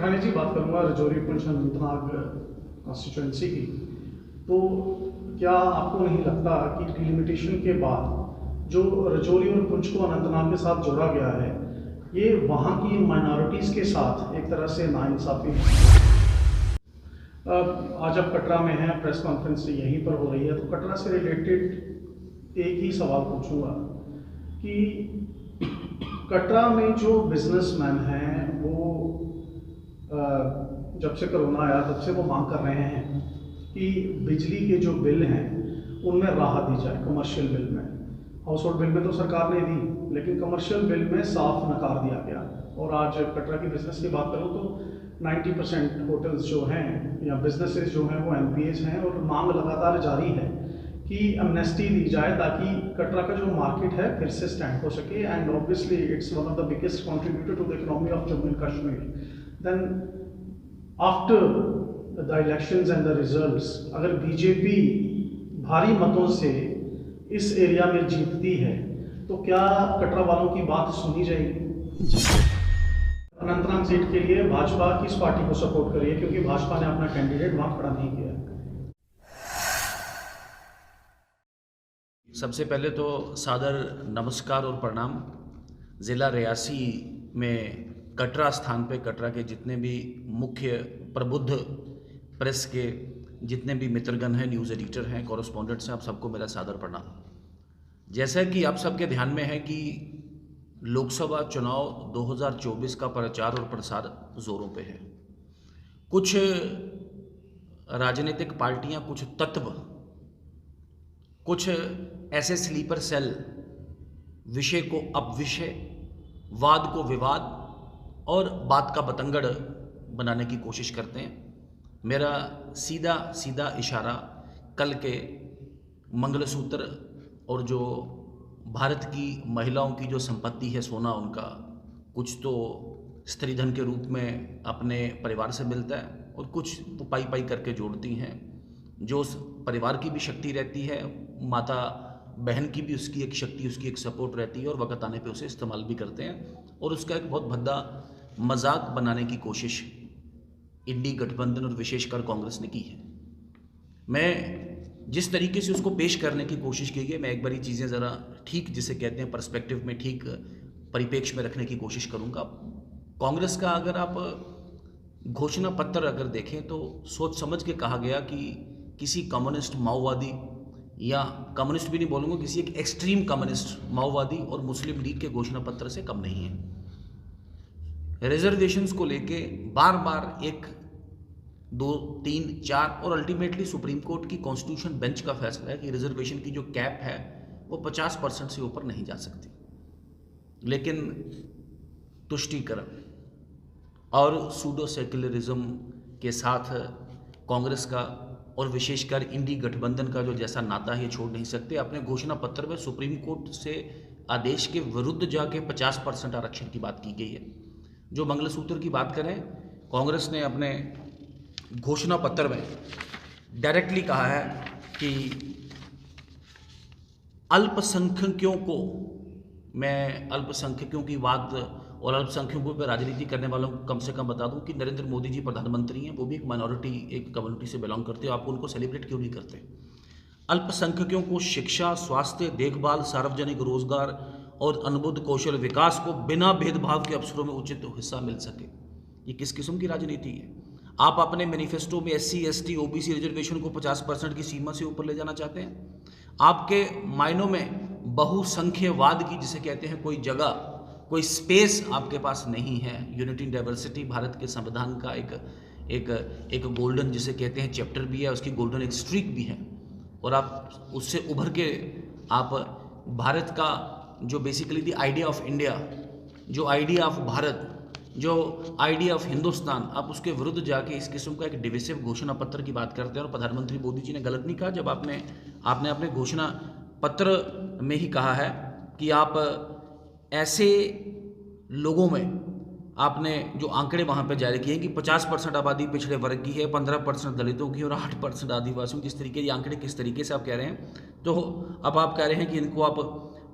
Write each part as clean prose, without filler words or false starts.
पठानी जी, बात करूँगा रजौरी पुंछ अनंतनाग कॉन्स्टिट्यूंसी की। तो क्या आपको नहीं लगता कि डिलिमिटेशन के बाद जो रजौरी और पुंछ को अनंतनाग के साथ जोड़ा गया है, ये वहाँ की माइनॉरिटीज़ के साथ एक तरह से नाइंसाफ़ी है? आज आप कटरा में हैं, प्रेस कॉन्फ्रेंस यहीं पर हो रही है, तो कटरा से रिलेटेड एक ही सवाल पूछूंगा कि कटरा में जो बिजनेसमैन हैं वो जब से कोरोना आया तब से वो मांग कर रहे हैं कि बिजली के जो बिल हैं उनमें राहत दी जाए। कमर्शियल बिल में, हाउस होल्ड बिल में तो सरकार ने दी, लेकिन कमर्शियल बिल में साफ नकार दिया गया। और आज कटरा की बिजनेस की बात करूँ तो 90% होटल्स जो हैं या बिजनेसेस जो हैं वो एनपीएस हैं, और मांग लगातार जारी है कि एमनेस्टी दी जाए ताकि कटरा का जो मार्केट है फिर से स्टैंड हो सके। And obviously it's one of the biggest contributor to the economy of Jammu and Kashmir. Then after the elections and the results, अगर बीजेपी भारी मतों से इस एरिया में जीतती है तो क्या कटरा वालों की बात सुनी जाएगी? अनंतनाग सीट के लिए भाजपा किस पार्टी को सपोर्ट करिए, क्योंकि भाजपा ने अपना कैंडिडेट वहां खड़ा नहीं किया? सबसे पहले तो सादर नमस्कार और प्रणाम। ज़िला रियासी में कटरा स्थान पे कटरा के जितने भी मुख्य प्रबुद्ध प्रेस के जितने भी मित्रगण हैं, न्यूज़ एडिटर हैं, कॉरेस्पॉन्डेंट्स हैं, आप सबको मेरा सादर प्रणाम। जैसा कि आप सबके ध्यान में है कि लोकसभा चुनाव 2024 का प्रचार और प्रसार जोरों पे है। कुछ राजनीतिक पार्टियां, कुछ तत्व, कुछ ऐसे स्लीपर सेल विषय को अपविषय, वाद को विवाद और बात का बतंगड़ बनाने की कोशिश करते हैं। मेरा सीधा सीधा इशारा कल के मंगलसूत्र और जो भारत की महिलाओं की जो संपत्ति है, सोना, उनका कुछ तो स्त्रीधन के रूप में अपने परिवार से मिलता है और कुछ तो पाई पाई करके जोड़ती हैं। जो उस परिवार की भी शक्ति रहती है, माता बहन की भी उसकी एक शक्ति, उसकी एक सपोर्ट रहती है, और वक्त आने पे उसे इस्तेमाल भी करते हैं और उसका एक बहुत भद्दा मजाक बनाने की कोशिश इंडी गठबंधन और विशेषकर कांग्रेस ने की है। मैं जिस तरीके से उसको पेश करने की कोशिश की है, मैं एक बारी चीज़ें ज़रा ठीक, जिसे कहते हैं पर्सपेक्टिव में, ठीक परिप्रेक्ष्य में रखने की कोशिश करूँगा। कांग्रेस का अगर आप घोषणा पत्र अगर देखें तो सोच समझ के कहा गया कि किसी कम्युनिस्ट, माओवादी, या कम्युनिस्ट भी नहीं बोलूँगा, किसी एक एक्सट्रीम कम्युनिस्ट, माओवादी और मुस्लिम लीग के घोषणा पत्र से कम नहीं है। रिजर्वेशंस को लेके बार बार 1, 2, 3, 4 और अल्टीमेटली सुप्रीम कोर्ट की कॉन्स्टिट्यूशन बेंच का फैसला है कि रिजर्वेशन की जो कैप है वो 50% से ऊपर नहीं जा सकती। लेकिन तुष्टीकरण और सूडो सेक्युलरिज्म के साथ कांग्रेस का और विशेषकर इंडी गठबंधन का जो जैसा नाता है, ये छोड़ नहीं सकते। अपने घोषणा पत्र में सुप्रीम कोर्ट से आदेश के विरुद्ध जाके 50% आरक्षण की बात की गई है। जो मंगलसूत्र की बात करें, कांग्रेस ने अपने घोषणा पत्र में डायरेक्टली कहा है कि अल्पसंख्यकों को, मैं अल्पसंख्यकों की बात और अल्पसंख्यकों पर राजनीति करने वालों को कम से कम बता दूं कि नरेंद्र मोदी जी प्रधानमंत्री हैं, वो भी एक माइनॉरिटी, एक कम्युनिटी से बिलोंग करते हो, आप उनको सेलिब्रेट क्यों नहीं करते? अल्पसंख्यकों को शिक्षा, स्वास्थ्य, देखभाल, सार्वजनिक रोजगार और अनुबंध कौशल विकास को बिना भेदभाव के अवसरों में उचित हिस्सा मिल सके। ये किस किस्म की राजनीति है? आप अपने मैनिफेस्टो में SC, ST, OBC रिजर्वेशन को 50% की सीमा से ऊपर ले जाना चाहते हैं। आपके मायनों में बहुसंख्यवाद की, जिसे कहते हैं, कोई जगह, कोई स्पेस आपके पास नहीं है। यूनिटी इन डाइवर्सिटी भारत के संविधान का एक गोल्डन, जिसे कहते हैं, चैप्टर भी है, उसकी गोल्डन एक स्ट्रीक भी है, और आप उससे उभर के आप भारत का जो basically the idea of India, जो आइडिया ऑफ भारत, जो आइडिया ऑफ हिंदुस्तान, आप उसके विरुद्ध जाके इस किस्म का एक डिविसिव घोषणा पत्र की बात करते हैं। और प्रधानमंत्री मोदी जी ने गलत नहीं कहा जब आपने अपने घोषणा पत्र में ही कहा है कि आप ऐसे लोगों में, आपने जो आंकड़े वहाँ पे जारी किए हैं कि 50% आबादी पिछड़े वर्ग की है, 15% दलितों की और 8% आदिवासियों की। इस तरीके ये आंकड़े किस तरीके से आप कह रहे हैं? तो अब आप कह रहे हैं कि इनको आप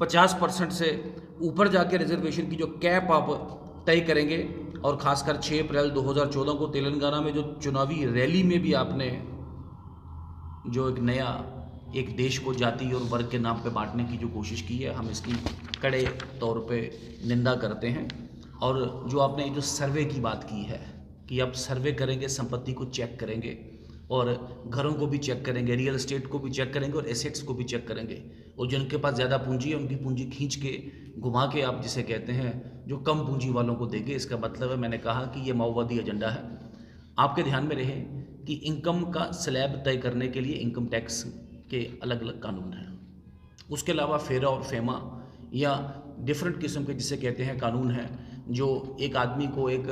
50% से ऊपर जाके रिजर्वेशन की जो कैप आप तय करेंगे, और ख़ासकर 6 अप्रैल 2014 को तेलंगाना में जो चुनावी रैली में भी आपने जो एक नया एक देश को जाति और वर्ग के नाम पे बांटने की जो कोशिश की है, हम इसकी कड़े तौर पे निंदा करते हैं। और जो आपने जो सर्वे की बात की है कि अब सर्वे करेंगे, संपत्ति को चेक करेंगे और घरों को भी चेक करेंगे, रियल एस्टेट को भी चेक करेंगे और एसेट्स को भी चेक करेंगे, और जिनके पास ज़्यादा पूंजी है उनकी पूंजी खींच के घुमा के आप जिसे कहते हैं जो कम पूंजी वालों को देंगे। इसका मतलब है, मैंने कहा कि ये माओवादी एजेंडा है। आपके ध्यान में रहे कि इनकम का स्लैब तय करने के लिए इनकम टैक्स के अलग अलग कानून हैं। उसके अलावा फेरा और फेमा या डिफरेंट किस्म के जिसे कहते हैं कानून हैं, जो एक आदमी को एक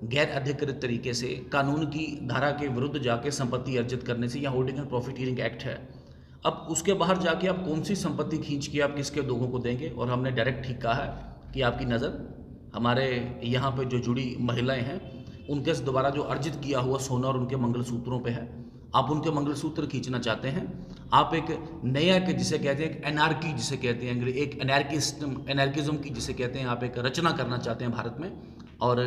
गैर अधिकृत तरीके से कानून की धारा के विरुद्ध जाके संपत्ति अर्जित करने से, या होल्डिंग एंड प्रॉफिटियरिंग एक्ट है। अब उसके बाहर जाके आप कौन सी संपत्ति खींच के आप किसके लोगों को देंगे। और हमने डायरेक्ट ठीक कहा है कि आपकी नज़र हमारे यहाँ पे जो जुड़ी महिलाएं हैं उनके द्वारा जो अर्जित किया हुआ सोना और उनके मंगलसूत्रों पे है। आप उनके मंगलसूत्र खींचना चाहते हैं। आप एक नया के जिसे कहते हैं एक एनार्की जिसे कहते हैं, एक एनार्किज्म की जिसे कहते हैं, आप एक रचना करना चाहते हैं भारत में। और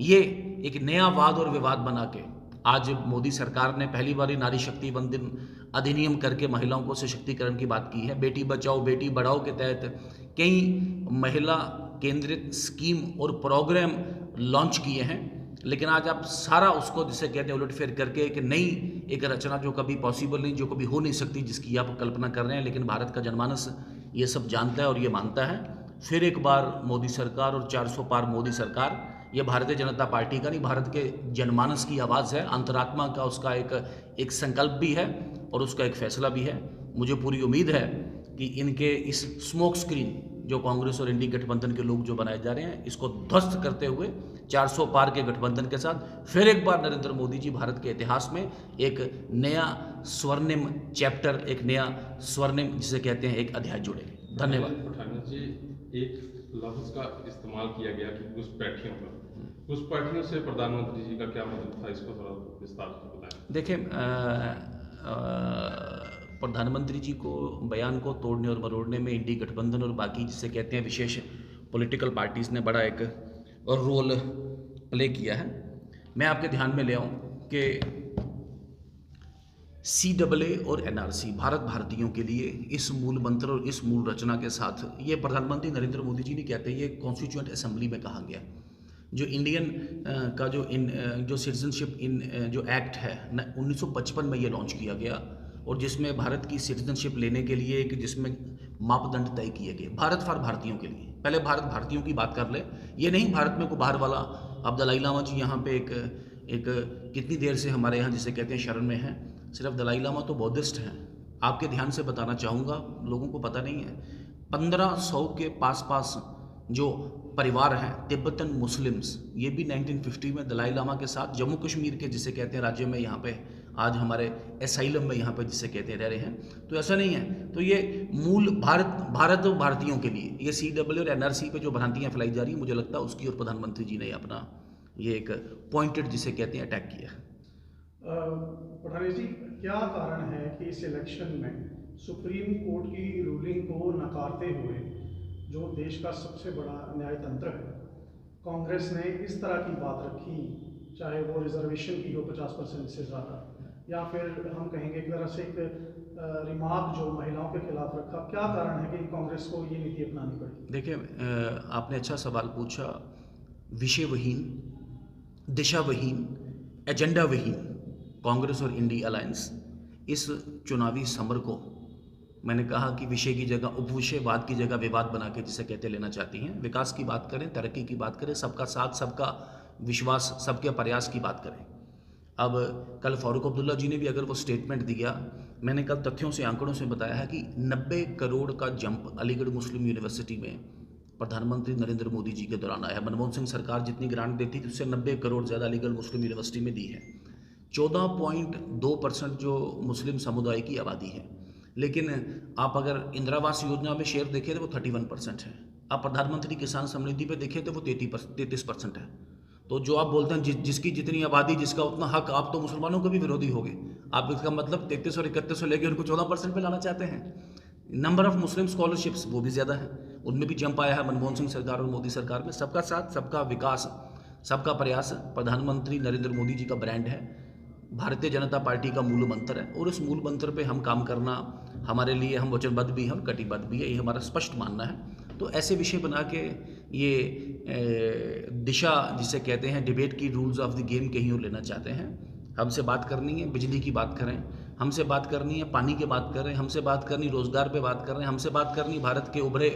ये एक नया वाद और विवाद बना के आज मोदी सरकार ने पहली बार नारी शक्ति वंदन अधिनियम करके महिलाओं को सशक्तिकरण की बात की है। बेटी बचाओ बेटी बढ़ाओ के तहत कई महिला केंद्रित स्कीम और प्रोग्राम लॉन्च किए हैं, लेकिन आज आप सारा उसको जिसे कहते हैं उलटफेर करके एक नई एक रचना जो कभी पॉसिबल नहीं, जो कभी हो नहीं सकती, जिसकी आप कल्पना कर रहे हैं। लेकिन भारत का जनमानस ये सब जानता है और ये मानता है। फिर एक बार मोदी सरकार और 400 पार मोदी सरकार, ये भारतीय जनता पार्टी का नहीं, भारत के जनमानस की आवाज़ है, अंतरात्मा का उसका एक संकल्प भी है और उसका एक फैसला भी है। मुझे पूरी उम्मीद है कि इनके इस स्मोक स्क्रीन जो कांग्रेस और इंडी गठबंधन के लोग जो बनाए जा रहे हैं, इसको ध्वस्त करते हुए 400 पार के गठबंधन के साथ फिर एक बार नरेंद्र मोदी जी भारत के इतिहास में एक नया स्वर्णिम चैप्टर, एक नया स्वर्णिम जिसे कहते हैं एक अध्याय जुड़ेंगे। धन्यवाद। पठानिया जी, एक लफ्ज़ का इस्तेमाल किया गया कि घुसपैठियों का, घुसपैठियों से प्रधानमंत्री जी का क्या मतलब था, इसको थोड़ा विस्तार से बताएं। देखिए, प्रधानमंत्री जी को बयान को तोड़ने और मरोड़ने में इंडी गठबंधन और बाकी जिसे कहते हैं विशेष पॉलिटिकल पार्टीज़ ने बड़ा एक रोल प्ले किया है। मैं आपके ध्यान में ले आऊँ कि CAA और NRC भारत भारतीयों के लिए इस मूल मंत्र और इस मूल रचना के साथ, ये प्रधानमंत्री नरेंद्र मोदी जी ने कहते हैं, ये कॉन्स्टिट्यूएंट असेंबली में कहा गया। जो इंडियन का जो सिटीजनशिप जो एक्ट है 1955 में ये लॉन्च किया गया, और जिसमें भारत की सिटीजनशिप लेने के लिए एक जिसमें मापदंड तय किए गए भारत फॉर भारतीयों के लिए। पहले भारत भारतीयों की बात कर ले, ये नहीं भारत में कोई बाहर वाला। अब दलाई लामा जी यहाँ पे एक कितनी देर से हमारे यहाँ जिसे कहते हैं शरण में हैं। सिर्फ दलाई लामा तो बौद्धिस्ट हैं। आपके ध्यान से बताना चाहूँगा, लोगों को पता नहीं है, 1500 के पास जो परिवार हैं तिब्बतन मुस्लिम्स, ये भी 1950 में दलाई लामा के साथ जम्मू कश्मीर के जिसे कहते हैं राज्य में यहाँ पे आज हमारे एसाइलम में यहाँ पे जिसे कहते हैं रह रहे हैं। तो ऐसा नहीं है। तो ये मूल भारत और भारतीयों के लिए ये CAA और NRC पे जो भ्रांतियाँ फैलाई जा रही हैं, मुझे लगता है उसकी और प्रधानमंत्री जी ने अपना ये एक पॉइंटेड जिसे कहते हैं अटैक किया। पठानिया जी, क्या कारण है कि इस इलेक्शन में सुप्रीम कोर्ट की रूलिंग को नकारते हुए जो देश का सबसे बड़ा न्यायतंत्र है, कांग्रेस ने इस तरह की बात रखी, चाहे वो रिजर्वेशन की हो 50% से ज़्यादा, या फिर हम कहेंगे एक तरह से एक रिमार्क जो महिलाओं के खिलाफ रखा। क्या कारण है कि कांग्रेस को ये नीति अपनानी पड़ी? देखिए, आपने अच्छा सवाल पूछा। विषयविहीन, दिशाविहीन, एजेंडाविहीन कांग्रेस और इंडी अलायंस इस चुनावी समर को, मैंने कहा कि विषय की जगह उपविषयवाद की जगह विवाद बना के जिसे कहते लेना चाहती हैं। विकास की बात करें, तरक्की की बात करें, सबका साथ, सबका विश्वास, सबके प्रयास की बात करें। अब कल फारूक अब्दुल्ला जी ने भी अगर वो स्टेटमेंट दिया, मैंने कल तथ्यों से आंकड़ों से बताया है कि 90 करोड़ का जंप अलीगढ़ मुस्लिम यूनिवर्सिटी में प्रधानमंत्री नरेंद्र मोदी जी के दौरान आया। मनमोहन सिंह सरकार जितनी ग्रांट देती थी उससे 90 करोड़ ज़्यादा अलीगढ़ मुस्लिम यूनिवर्सिटी में दी है। 14.2% जो मुस्लिम समुदाय की आबादी है, लेकिन आप अगर इंदिरा आवास योजना में शेयर देखें तो वो 31% है। आप प्रधानमंत्री किसान समृद्धि पे देखें तो वो 33% है। तो जो आप बोलते हैं जिसकी जितनी आबादी जिसका उतना हक, आप तो मुसलमानों के भी विरोधी हो गए। आप इसका मतलब 33 और 31 लेके उनको 14% पे लाना चाहते हैं। नंबर ऑफ मुस्लिम स्कॉलरशिप्स वो भी ज़्यादा है, उनमें भी जंप आया है मनमोहन सिंह सरकार और मोदी सरकार में। सबका साथ, सबका विकास, सबका प्रयास प्रधानमंत्री नरेंद्र मोदी जी का ब्रांड है, भारतीय जनता पार्टी का मूल मंत्र है और उस मूल मंत्र पे हम काम करना हमारे लिए, हम वचनबद्ध भी हैं और कटिबद्ध भी है, ये हमारा स्पष्ट मानना है। तो ऐसे विषय बना के ये दिशा जिसे कहते हैं डिबेट की रूल्स ऑफ द गेम कहीं और लेना चाहते हैं। हमसे बात करनी है बिजली की बात करें, हमसे बात करनी है पानी की बात करें, हमसे बात करनी रोज़गार पे बात करें, हमसे बात करनी भारत के उभरे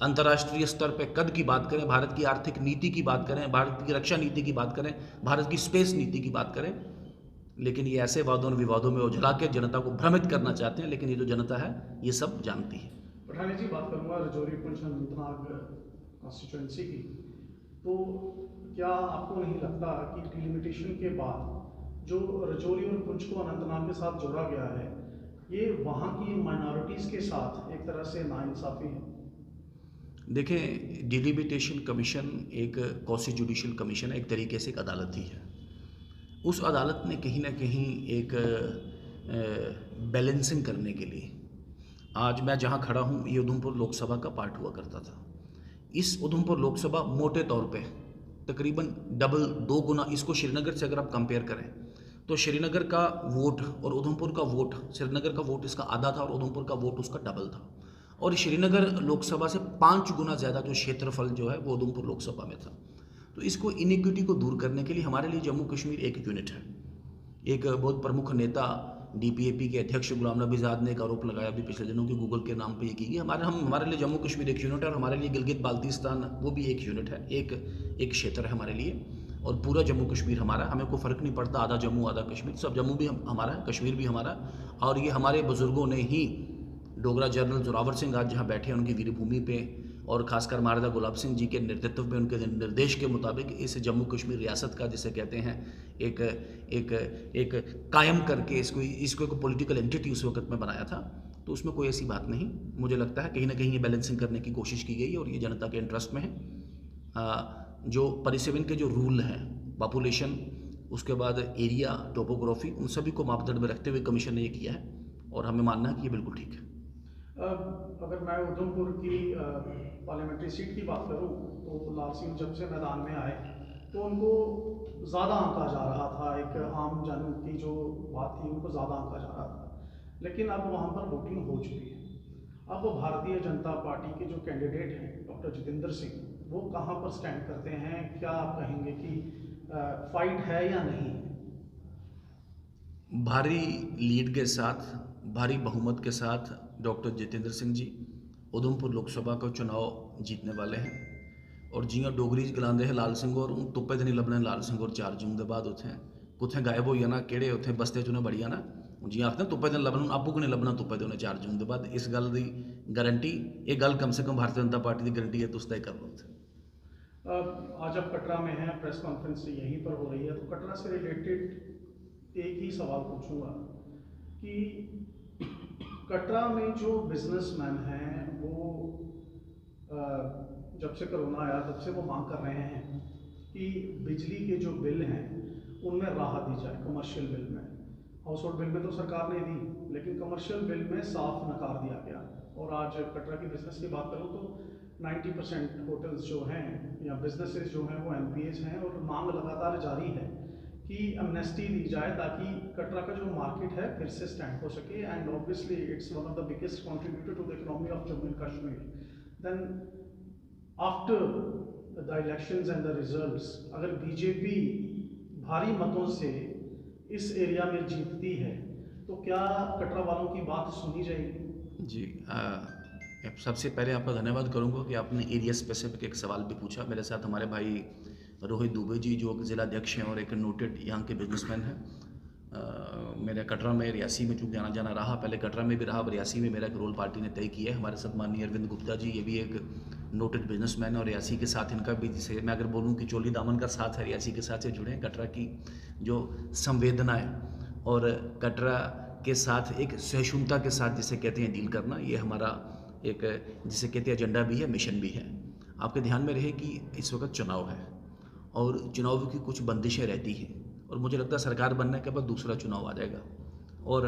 अंतर्राष्ट्रीय स्तर पे कद की बात करें, भारत की आर्थिक नीति की बात करें, भारत की रक्षा नीति की बात करें, भारत की स्पेस नीति की बात करें। लेकिन ये ऐसे वादों और विवादों में उझला के जनता को भ्रमित करना चाहते हैं, लेकिन ये जो जनता है ये सब जानती है। पठानी जी, बात करूंगा रजौरी पुंछ अनंतनाग कॉन्स्टिट्यूंसी की। तो क्या आपको नहीं लगता कि डिलिमिटेशन के बाद जो रजौरी और पुंछ को अनंतनाग के साथ जोड़ा गया है, ये वहाँ की माइनॉरिटीज़ के साथ एक तरह से नाइंसाफ़ी है? देखें, डिलिमिटेशन कमीशन एक कॉसी जुडिशियल कमीशन है, एक तरीके से एक अदालत ही है। उस अदालत ने कहीं ना कहीं एक बैलेंसिंग करने के लिए, आज मैं जहाँ खड़ा हूँ ये उधमपुर लोकसभा का पार्ट हुआ करता था। इस उधमपुर लोकसभा मोटे तौर पे तकरीबन डबल 2 गुना, इसको श्रीनगर से अगर आप कंपेयर करें तो श्रीनगर का वोट और उधमपुर का वोट, श्रीनगर का वोट इसका आधा था और उधमपुर का वोट उसका डबल था। और श्रीनगर लोकसभा से 5 गुना ज़्यादा जो क्षेत्रफल जो है वो उधमपुर लोकसभा में था। तो इसको इनिक्विटी को दूर करने के लिए हमारे लिए जम्मू कश्मीर एक यूनिट है। एक बहुत प्रमुख नेता DPAP के अध्यक्ष गुलाम नबी आज़ाद ने एक आरोप लगाया अभी पिछले दिनों कि गूगल के नाम पे ये की गई। हमारे लिए जम्मू कश्मीर एक यूनिट है और हमारे लिए गिलगित बाल्टिस्तान वो भी एक यूनिट है, एक क्षेत्र है हमारे लिए। और पूरा जम्मू कश्मीर हमारा, हमें कोई फ़र्क नहीं पड़ता आधा जम्मू आधा कश्मीर, सब जम्मू भी हमारा है, कश्मीर भी हमारा। और ये हमारे बुज़ुर्गों ने ही, डोगरा जनरल जोरावर सिंह आज जहाँ बैठे हैं उनकी वीरभूमि पे और ख़ासकर महाराजा गुलाब सिंह जी के नेतृत्व में, उनके निर्देश के मुताबिक इस जम्मू कश्मीर रियासत का जिसे कहते हैं एक कायम करके इसको एक पॉलिटिकल एंटिटी उस वक्त में बनाया था। तो उसमें कोई ऐसी बात नहीं। मुझे लगता है कहीं ना कहीं ये बैलेंसिंग करने की कोशिश की गई है और ये जनता के इंटरेस्ट में है। जो परिसेवन के जो रूल हैं, पॉपुलेशन, उसके बाद एरिया, टोपोग्राफी, उन सभी को मापदंड में रखते हुए कमीशन ने ये किया है और हमें मानना है कि ये बिल्कुल ठीक है। अगर मैं उधमपुर की पार्लियामेंट्री सीट की बात करूं तो लाल सिंह जब से मैदान में आए तो उनको ज़्यादा आंका जा रहा था, एक आम जन की जो बात थी उनको ज़्यादा आंका जा रहा था। लेकिन अब वहाँ पर वोटिंग हो चुकी है। अब भारतीय जनता पार्टी के जो कैंडिडेट हैं डॉक्टर जितेंद्र सिंह, वो कहाँ पर स्टैंड करते हैं? क्या आप कहेंगे कि फाइट है या नहीं? भारी लीड के साथ, भारी बहुमत के साथ डॉक्टर जितेंद्र सिंह जी उधमपुर लोकसभा का चुनाव जीतने वाले हैं। और जियां डोगरी गलांदे हैं लाल सिंह और तुप्पे तो नहीं लभने लाल सिंह और 4 जून के बाद उत्थे कुत्थे गायब हो जाना, किहड़े उत्थे बस्ते च उन्हें बड़ी जाना, जियां आखते तुप्पे तो लभन आपू को नहीं लभना, तुप्पे तो उन्हें 4 जून के बाद। इस गल की गारंटी, ये गल कम से कम भारतीय जनता पार्टी की गारंटी है, तुम तय कर लो। आज आप कटरा में हैं, प्रेस कॉन्फ्रेंस यहीं पर हो रही है, तो कटरा से रिलेटेड एक ही सवाल पूछूंगा कि कटरा में जो बिजनेसमैन हैं वो जब से कोरोना आया तब से वो मांग कर रहे हैं कि बिजली के जो बिल हैं उनमें राहत दी जाए। कमर्शियल बिल में, हाउस होल्ड बिल में तो सरकार ने दी, लेकिन कमर्शियल बिल में साफ नकार दिया गया। और आज कटरा की बिजनेस की बात करूँ तो 90% होटल्स जो हैं या बिजनेसेस जो हैं वो NPAs हैं और मांग लगातार जारी है कि एमनेस्टी दी जाए ताकि कटरा का जो मार्केट है फिर से स्टैंड हो सके। And obviously it's one of the biggest contributor to the economy of Jammu and Kashmir. Then after the elections and the results, अगर बीजेपी भारी मतों से इस एरिया में जीतती है तो क्या कटरा वालों की बात सुनी जाएगी? जी, सबसे पहले आपका धन्यवाद करूंगा कि आपने एरिया स्पेसिफिक एक सवाल भी पूछा। मेरे साथ हमारे भाई रोहित दुबे जी जो जिला अध्यक्ष हैं और एक नोटेड यहाँ के बिजनेसमैन हैं। मेरे कटरा में, रियासी में चूँकि आना जाना रहा, पहले कटरा में भी रहा, अब रियासी में मेरा एक रोल पार्टी ने तय किया है। हमारे साथ माननीय अरविंद गुप्ता जी, ये भी एक नोटेड बिजनेसमैन है और रियासी के साथ इनका भी, जिसे मैं अगर बोलूँ कि चोली दामन का साथ है, रियासी के साथ से जुड़े हैं। कटरा की जो संवेदनाएँ और कटरा के साथ एक सहिष्णुता के साथ जिसे कहते हैं डील करना, ये हमारा एक जिसे कहते हैं एजेंडा भी है, मिशन भी है। आपके ध्यान में रहे कि इस वक्त चुनाव है और चुनाव की कुछ बंदिशें रहती हैं और मुझे लगता है सरकार बनने के बाद दूसरा चुनाव आ जाएगा और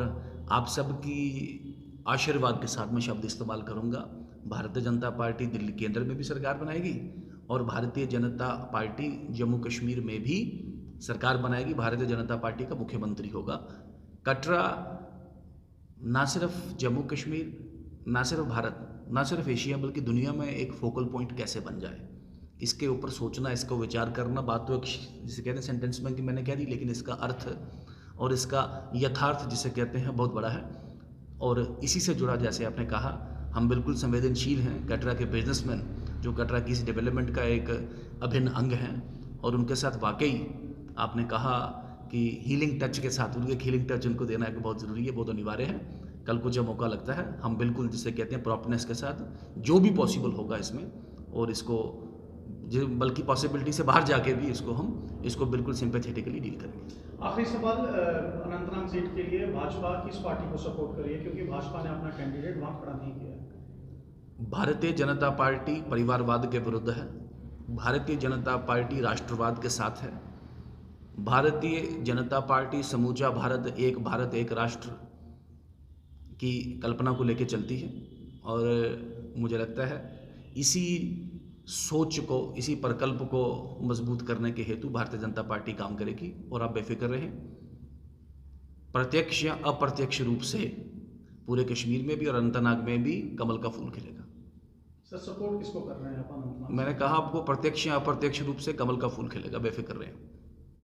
आप सबकी आशीर्वाद के साथ मैं शब्द इस्तेमाल करूंगा, भारतीय जनता पार्टी दिल्ली केंद्र में भी सरकार बनाएगी और भारतीय जनता पार्टी जम्मू कश्मीर में भी सरकार बनाएगी, भारतीय जनता पार्टी का मुख्यमंत्री होगा। कटरा ना सिर्फ जम्मू कश्मीर, ना सिर्फ भारत, ना सिर्फ एशिया, बल्कि दुनिया में एक फोकल पॉइंट कैसे बन जाए, इसके ऊपर सोचना, इसको विचार करना। बात तो एक जिसे कहते हैं सेंटेंस में कि मैंने कह दी, लेकिन इसका अर्थ और इसका यथार्थ जिसे कहते हैं बहुत बड़ा है। और इसी से जुड़ा, जैसे आपने कहा, हम बिल्कुल संवेदनशील हैं। कटरा के बिजनेसमैन जो कटरा की इस डेवलपमेंट का एक अभिन्न अंग हैं, और उनके साथ वाकई आपने कहा कि हीलिंग टच के साथ, उनके हीलिंग टच उनको देना एक बहुत ज़रूरी है, बहुत अनिवार्य है। कल को जब मौका लगता है, हम बिल्कुल जिसे कहते हैं प्रॉपर्नेस के साथ जो भी पॉसिबल होगा इसमें, और इसको जो बल्कि पॉसिबिलिटी से बाहर जाके भी इसको बिल्कुल सिंपैथेटिकली डील करेंगे। आखिरी सवाल, अनंतनाग सीट के लिए भाजपा किस पार्टी को सपोर्ट करी है, क्योंकि भाजपा ने अपना कैंडिडेट वहाँ खड़ा नहीं किया है। भारतीय जनता पार्टी परिवारवाद के विरुद्ध है, भारतीय जनता पार्टी राष्ट्रवाद के साथ है, भारतीय जनता पार्टी समूचा भारत एक राष्ट्र की कल्पना को लेकर चलती है। और मुझे लगता है इसी सोच को, इसी प्रकल्प को मजबूत करने के हेतु भारतीय जनता पार्टी काम करेगी। और आप बेफिक्र रहें, प्रत्यक्ष या अप्रत्यक्ष रूप से पूरे कश्मीर में भी और अनंतनाग में भी कमल का फूल खिलेगा। सर, सपोर्ट किसको कर रहे हैं आप अनंतनाग? मैंने कहा आपको, प्रत्यक्ष या अप्रत्यक्ष रूप से कमल का फूल खिलेगा, बेफिक्र रहें।